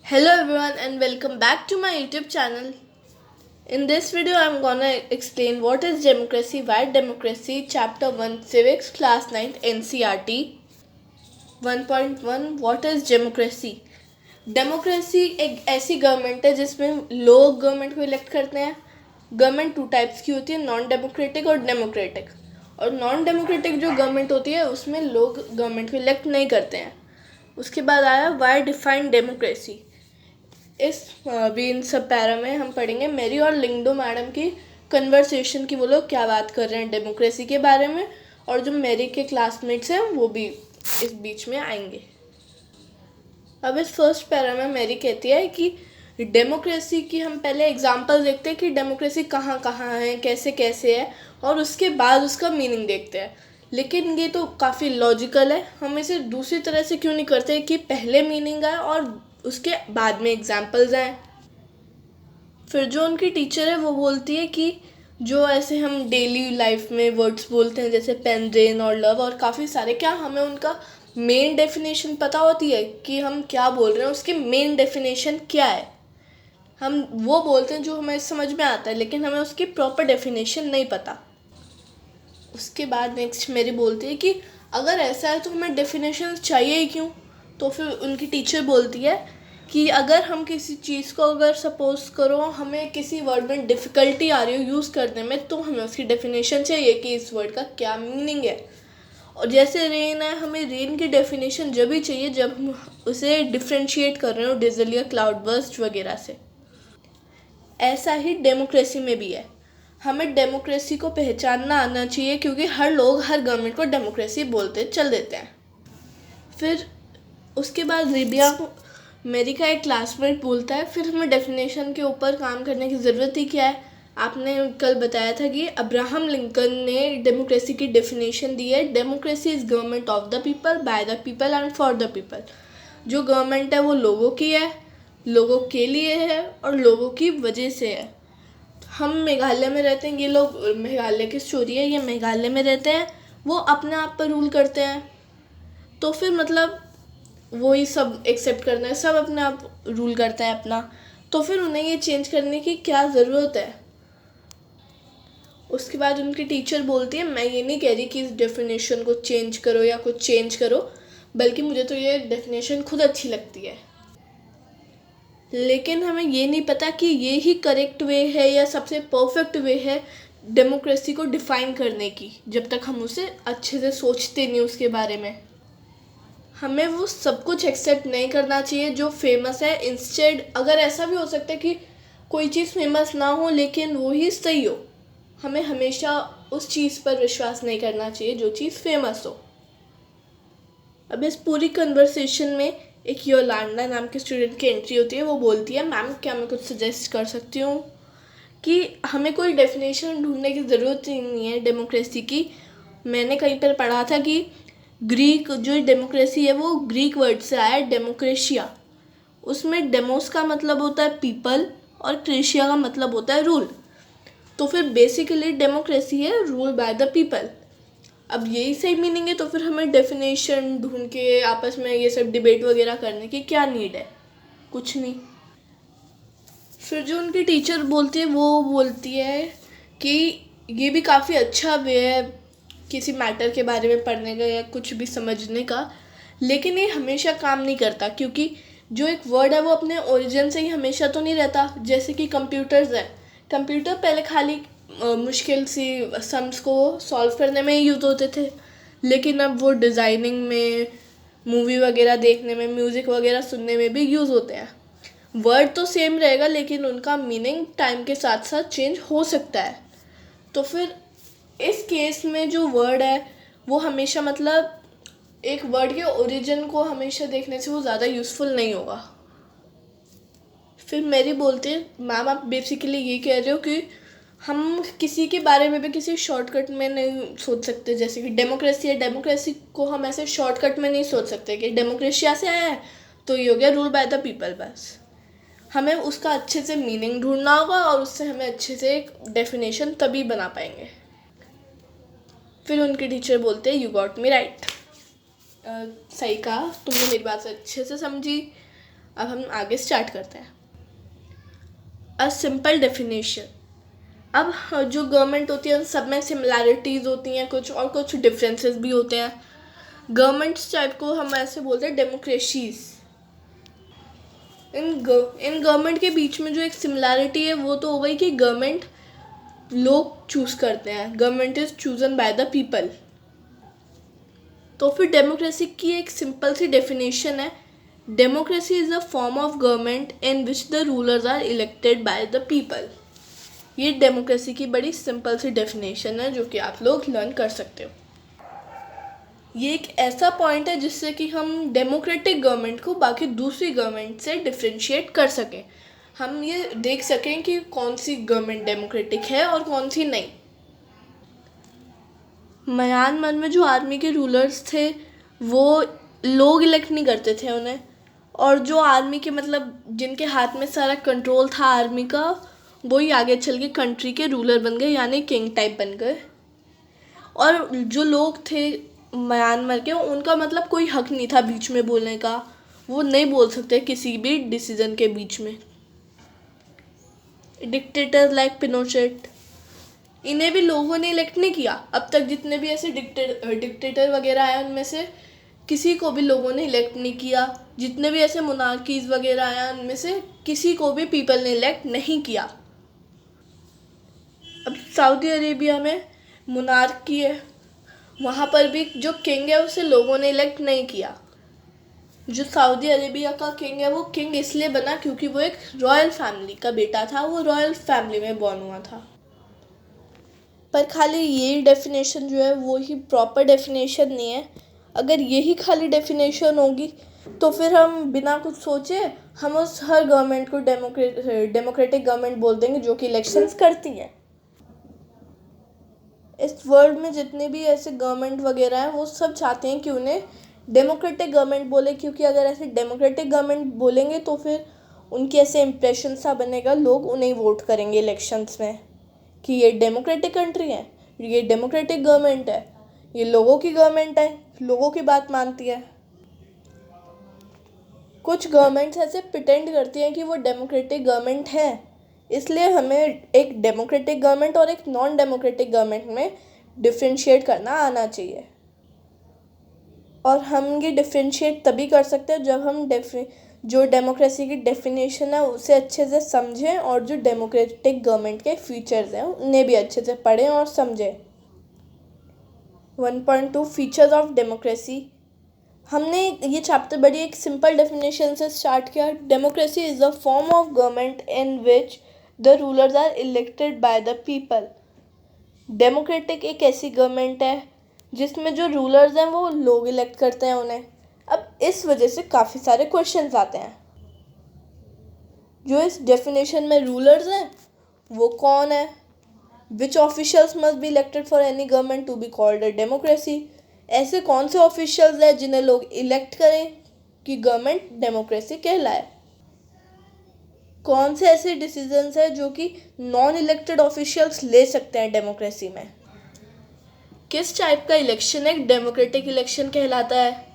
Hello everyone and welcome back to my YouTube channel. In this video I'm gonna explain what is democracy, why democracy, chapter 1 civics class 9th NCERT. 1.1 What is democracy? Democracy एक ऐसी government है जिसमें लोग government को elect करते हैं. Government two types की होती है, नॉन डेमोक्रेटिक और डेमोक्रेटिक. और नॉन डेमोक्रेटिक जो गवर्नमेंट होती है उसमें लोग गवर्नमेंट को इलेक्ट नहीं करते हैं. उसके बाद आया वाई डिफाइन डेमोक्रेसी. इस भी इन सब पैरा में हम पढ़ेंगे मेरी और लिंगडो मैडम की कन्वर्सेशन की, वो लोग क्या बात कर रहे हैं डेमोक्रेसी के बारे में, और जो मेरी के क्लासमेट्स हैं वो भी इस बीच में आएंगे. अब इस फर्स्ट पैरा में मेरी कहती है कि डेमोक्रेसी की हम पहले एग्जांपल देखते हैं कि डेमोक्रेसी कहाँ कहाँ है, कैसे कैसे है, और उसके बाद उसका मीनिंग देखते हैं. लेकिन ये तो काफ़ी लॉजिकल है, हम इसे दूसरी तरह से क्यों नहीं करते कि पहले मीनिंग आए और उसके बाद में एग्जाम्पल्स आए. फिर जो उनकी टीचर है वो बोलती है कि जो ऐसे हम डेली लाइफ में वर्ड्स बोलते हैं जैसे पेन, रेन और लव और काफ़ी सारे, क्या हमें उनका मेन डेफिनेशन पता होती है कि हम क्या बोल रहे हैं, उसकी मेन डेफिनेशन क्या है. हम वो बोलते हैं जो हमें समझ में आता है लेकिन हमें उसकी प्रॉपर डेफिनेशन नहीं पता. उसके बाद नेक्स्ट मेरी बोलती है कि अगर ऐसा है तो हमें डेफिनेशन चाहिए ही क्यों. तो फिर उनकी टीचर बोलती है कि अगर हम किसी चीज़ को, अगर सपोज करो हमें किसी वर्ड में डिफ़िकल्टी आ रही हो यूज़ करने में, तो हमें उसकी डेफिनेशन चाहिए कि इस वर्ड का क्या मीनिंग है. और जैसे रेन है, हमें रेन की डेफिनेशन जब भी चाहिए जब हम उसे डिफ्रेंशिएट कर रहे हो डिजल या क्लाउड बर्स्ट वगैरह से. ऐसा ही डेमोक्रेसी में भी है. हमें डेमोक्रेसी को पहचानना आना चाहिए क्योंकि हर लोग हर गवर्नमेंट को डेमोक्रेसी बोलते चल देते हैं. फिर उसके बाद रिबिया को मेरी का एक क्लासमेट बोलता है फिर हमें डेफिनेशन के ऊपर काम करने की ज़रूरत ही क्या है. आपने कल बताया था कि अब्राहम लिंकन ने डेमोक्रेसी की डेफिनेशन दी है, democracy is government of the people, bye the people and for the people. जो गवर्नमेंट है वो लोगों की है, लोगों के लिए है और लोगों की वजह से है. हम मेघालय में रहते हैं, ये लोग मेघालय की स्टोरी है, ये मेघालय में रहते हैं, वो अपने आप पर रूल करते हैं. तो फिर मतलब वही सब एक्सेप्ट करना है, सब अपने आप रूल करते हैं अपना, तो फिर उन्हें ये चेंज करने की क्या ज़रूरत है. उसके बाद उनकी टीचर बोलती है मैं ये नहीं कह रही कि इस डेफिनेशन को चेंज करो या कुछ चेंज करो, बल्कि मुझे तो ये डेफिनेशन खुद अच्छी लगती है. लेकिन हमें ये नहीं पता कि ये ही करेक्ट वे है या सबसे परफेक्ट वे है डेमोक्रेसी को डिफ़ाइन करने की, जब तक हम उसे अच्छे से सोचते नहीं उसके बारे में. हमें वो सब कुछ एक्सेप्ट नहीं करना चाहिए जो फेमस है. इंस्टेड अगर ऐसा भी हो सकता है कि कोई चीज़ फेमस ना हो लेकिन वो ही सही हो, हमें हमेशा उस चीज़ पर विश्वास नहीं करना चाहिए जो चीज़ फेमस हो. अब इस पूरी कन्वर्सेशन में एक योलांडा नाम के स्टूडेंट की एंट्री होती है. वो बोलती है मैम क्या मैं कुछ सजेस्ट कर सकती हूँ कि हमें कोई डेफिनेशन ढूंढने की ज़रूरत ही नहीं है डेमोक्रेसी की. मैंने कहीं पर पढ़ा था कि ग्रीक जो डेमोक्रेसी है वो ग्रीक वर्ड से आया है डेमोक्रेशिया. उसमें डेमोस का मतलब होता है पीपल और क्रेशिया का मतलब होता है रूल. तो फिर बेसिकली डेमोक्रेसी है रूल बाय द पीपल. अब यही सही मीनिंग है तो फिर हमें डेफिनेशन ढूंढ के आपस में ये सब डिबेट वगैरह करने की क्या नीड है, कुछ नहीं. फिर जो उनकी टीचर बोलती है वो बोलती है कि ये भी काफ़ी अच्छा वे है किसी मैटर के बारे में पढ़ने का या कुछ भी समझने का, लेकिन ये हमेशा काम नहीं करता क्योंकि जो एक वर्ड है वो अपने ओरिजिन से ही हमेशा तो नहीं रहता. जैसे कि कंप्यूटर्स है, कंप्यूटर पहले खाली मुश्किल सी सम्स को सॉल्व करने में ही यूज़ होते थे, लेकिन अब वो डिज़ाइनिंग में, मूवी वगैरह देखने में, म्यूज़िक वगैरह सुनने में भी यूज़ होते हैं. वर्ड तो सेम रहेगा लेकिन उनका मीनिंग टाइम के साथ साथ चेंज हो सकता है. तो फिर इस केस में जो वर्ड है वो हमेशा मतलब एक वर्ड के ओरिजिन को हमेशा देखने से वो ज़्यादा यूज़फुल नहीं होगा. फिर मेरी बोलते हैं मैम आप बेसिकली ये कह रहे हो कि हम किसी के बारे में भी किसी शॉर्टकट में नहीं सोच सकते. जैसे कि डेमोक्रेसी है, डेमोक्रेसी को हम ऐसे शॉर्टकट में नहीं सोच सकते कि डेमोक्रेशिया से आया है तो ये हो गया रूल बाय द पीपल. बस हमें उसका अच्छे से मीनिंग ढूंढना होगा और उससे हमें अच्छे से एक डेफिनेशन तभी बना पाएंगे. फिर उनके टीचर बोलते हैं यू गॉट मी राइट, सही कहा, तुमने मेरी बात अच्छे से समझी. अब हम आगे स्टार्ट करते हैं। A simple definition. अब जो गवर्नमेंट होती है उन सब में सिमिलैरिटीज़ होती हैं कुछ, और कुछ डिफरेंसेस भी होते हैं। गवर्नमेंट्स टाइप को हम ऐसे बोलते हैं डेमोक्रेसीज। इन गवर्नमेंट के बीच में जो एक सिमिलैरिटी है वो तो हो गई कि गवर्नमेंट लोग चूज़ करते हैं, government is chosen by the people. तो फिर डेमोक्रेसी की एक सिंपल सी डेफिनेशन है, democracy is a form of government in which the rulers are elected by the people. ये डेमोक्रेसी की बड़ी सिंपल सी डेफिनेशन है जो कि आप लोग लर्न कर सकते हो। ये एक ऐसा पॉइंट है जिससे कि हम डेमोक्रेटिक गवर्नमेंट को बाकी दूसरी गवर्नमेंट से डिफ्रेंशिएट कर सकें। हम ये देख सकें कि कौन सी गवर्नमेंट डेमोक्रेटिक है और कौन सी नहीं। म्यांमार में जो आर्मी के रूलर्स थे वो लोग इलेक्ट नहीं करते थे उन्हें, और जो आर्मी के मतलब जिनके हाथ में सारा कंट्रोल था आर्मी का, वो ही आगे चल के कंट्री के रूलर बन गए, यानी किंग टाइप बन गए। और जो लोग थे म्यांमार के, उनका मतलब कोई हक नहीं था बीच में बोलने का, वो नहीं बोल सकते किसी भी डिसीजन के बीच में। डिक्टेटर लाइक पिनोचेट, इन्हें भी लोगों ने इलेक्ट नहीं किया। अब तक जितने भी ऐसे डिक्टेटर वगैरह आए उनमें से किसी को भी लोगों ने इलेक्ट नहीं किया। जितने भी ऐसे मोनार्कीज वगैरह आए उनमें से किसी को भी पीपल ने इलेक्ट नहीं किया। अब सऊदी अरेबिया में मोनार्की है, वहाँ पर भी जो किंग है उसे लोगों ने इलेक्ट नहीं किया। जो सऊदी अरेबिया का किंग है वो किंग इसलिए बना क्योंकि वो एक रॉयल फैमिली का बेटा था, वो रॉयल फैमिली में बॉर्न हुआ था। पर खाली ये डेफिनेशन जो है वो ही प्रॉपर डेफिनेशन नहीं है। अगर यही खाली डेफिनेशन होगी तो फिर हम बिना कुछ सोचे हम उस हर गवर्नमेंट को डेमोक्रेटिक गवर्नमेंट बोल देंगे जो कि इलेक्शंस करती है। इस वर्ल्ड में जितने भी ऐसे गवर्नमेंट वगैरह हैं वो सब चाहते हैं कि उन्हें डेमोक्रेटिक गवर्नमेंट बोले, क्योंकि अगर ऐसे डेमोक्रेटिक गवर्नमेंट बोलेंगे तो फिर उनकी ऐसे इम्प्रेशन सा बनेगा, लोग उन्हें वोट करेंगे इलेक्शंस में कि ये डेमोक्रेटिक कंट्री है, ये डेमोक्रेटिक गवर्नमेंट है, ये लोगों की गवर्नमेंट है, लोगों की बात मानती है। कुछ गवर्नमेंट्स ऐसे प्रिटेंड करती हैं कि वो डेमोक्रेटिक गवर्नमेंट है, इसलिए हमें एक डेमोक्रेटिक गवर्नमेंट और एक नॉन डेमोक्रेटिक गवर्नमेंट में डिफ्रेंशिएट करना आना चाहिए। और हम ये डिफ्रेंशिएट तभी कर सकते हैं जब हम जो डेमोक्रेसी की डेफिनेशन है उसे अच्छे से समझें, और जो डेमोक्रेटिक गवर्नमेंट के फीचर्स हैं उन्हें भी अच्छे से पढ़ें और समझें। 1.2 फीचर्स ऑफ डेमोक्रेसी। हमने ये चैप्टर बड़ी एक सिंपल डेफिनेशन से स्टार्ट किया। Democracy is a form of government in which the rulers are elected by the people. Democratic एक ऐसी गवर्नमेंट है जिसमें जो रूलर्स हैं वो लोग इलेक्ट करते हैं उन्हें। अब इस वजह से काफ़ी सारे क्वेश्चंस आते हैं। जो इस डेफिनेशन में रूलर्स हैं वो कौन है? Which officials must be elected for any government to be called a democracy. ऐसे कौन से ऑफिशियल्स हैं जिन्हें लोग इलेक्ट करें कि गवर्नमेंट डेमोक्रेसी कहलाए? कौन से ऐसे डिसीजंस हैं जो कि नॉन इलेक्टेड ऑफिशियल्स ले सकते हैं डेमोक्रेसी में? किस टाइप का इलेक्शन एक डेमोक्रेटिक इलेक्शन कहलाता है?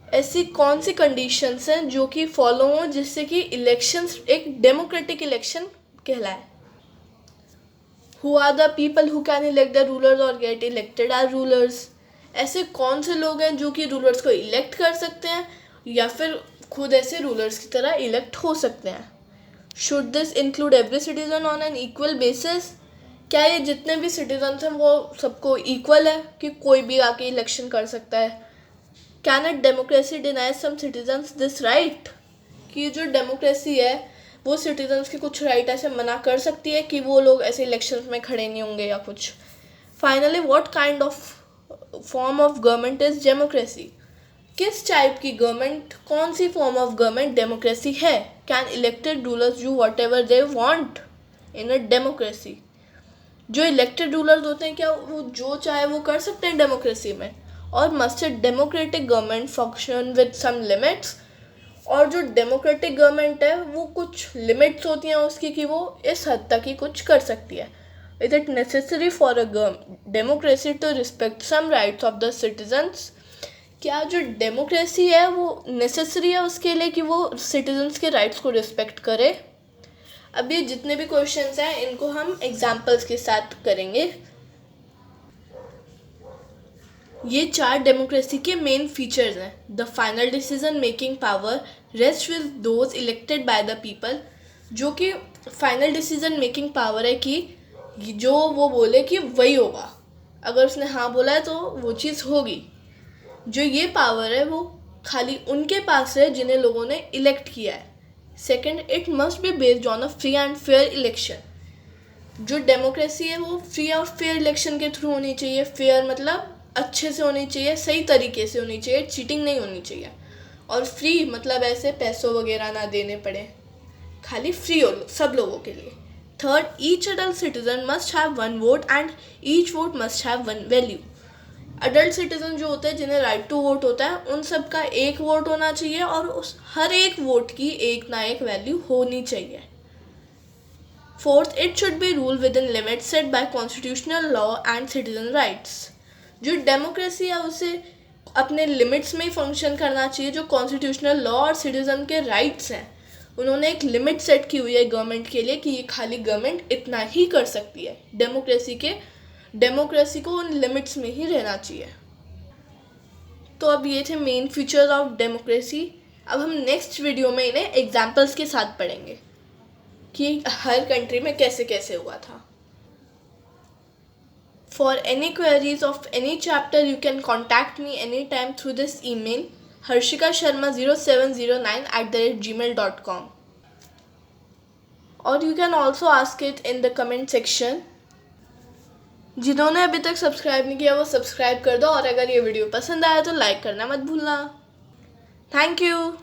ऐसी कौन सी कंडीशंस हैं जो कि फॉलो हों जिससे कि इलेक्शंस एक डेमोक्रेटिक इलेक्शन कहलाए? Who are the people who can elect the rulers और गेट इलेक्टेड एज रूलर्स। ऐसे कौन से लोग हैं जो कि रूलर्स को इलेक्ट कर सकते हैं या फिर खुद ऐसे रूलर्स की तरह इलेक्ट हो सकते हैं? Should this include every citizen on an equal basis. क्या ये जितने भी सिटीजन हैं वो सबको इक्वल है कि कोई भी आके इलेक्शन कर सकता है? Can a democracy deny some citizens this right. कि जो डेमोक्रेसी है वो सिटीजन्स के कुछ राइट ऐसे मना कर सकती है कि वो लोग ऐसे इलेक्शंस में खड़े नहीं होंगे या कुछ। Finally what kind of form of government is democracy. किस टाइप की गवर्नमेंट, कौन सी फॉर्म ऑफ गवर्नमेंट डेमोक्रेसी है? Can elected rulers do what ever they want in a democracy. जो इलेक्टेड रूलर्स होते हैं क्या वो जो चाहे वो कर सकते हैं डेमोक्रेसी में? और must a democratic government function with some limits. और जो डेमोक्रेटिक गवर्नमेंट है वो कुछ लिमिट्स होती हैं उसकी कि वो इस हद तक ही कुछ कर सकती है। Is it necessary for a democracy to respect some rights of the citizens. क्या जो डेमोक्रेसी है वो नेसेसरी है उसके लिए कि वो सिटीजन्स के राइट्स को रिस्पेक्ट करे? अब ये जितने भी क्वेश्चंस हैं इनको हम एग्जांपल्स के साथ करेंगे। ये 4 डेमोक्रेसी के मेन फीचर्स हैं। The final decision making power rest with those elected by the people, जो कि फाइनल डिसीजन मेकिंग पावर है कि जो वो बोले कि वही होगा, अगर उसने हाँ बोला है तो वो चीज़ होगी। जो ये पावर है वो खाली उनके पास है जिन्हें लोगों ने इलेक्ट किया है। Second, it must be based on a free and fair election. जो डेमोक्रेसी है वो फ्री और फेयर इलेक्शन के थ्रू होनी चाहिए। फेयर मतलब अच्छे से होनी चाहिए, सही तरीके से होनी चाहिए, चीटिंग नहीं होनी चाहिए। और फ्री मतलब ऐसे पैसों वगैरह ना देने पड़े, खाली फ्री हो सब लोगों के लिए। Third, each adult citizen must have one vote and each vote must have one value. Adult citizen जो होते हैं जिन्हें राइट टू वोट होता है उन सब का एक वोट होना चाहिए और उस हर एक वोट की एक ना एक वैल्यू होनी चाहिए। Fourth, it should be rule with in limit set by constitutional law and citizen rights. जो डेमोक्रेसी है उसे अपने लिमिट्स में ही फंक्शन करना चाहिए। जो कॉन्स्टिट्यूशनल लॉ और सिटीजन के राइट्स हैं उन्होंने एक लिमिट सेट की हुई है गवर्नमेंट के लिए कि ये खाली गवर्नमेंट इतना ही कर सकती है। डेमोक्रेसी को उन लिमिट्स में ही रहना चाहिए। तो अब ये थे मेन फीचर्स ऑफ डेमोक्रेसी। अब हम नेक्स्ट वीडियो में इन्हें एग्जाम्पल्स के साथ पढ़ेंगे कि हर कंट्री में कैसे कैसे हुआ था। For any queries of any chapter, you can contact me anytime through this email harshikasharma0709@gmail.com, और you can also ask it in the comment section। जिन्होंने अभी तक सब्सक्राइब नहीं किया वो सब्सक्राइब कर दो, और अगर ये वीडियो पसंद आया तो लाइक करना मत भूलना। Thank you.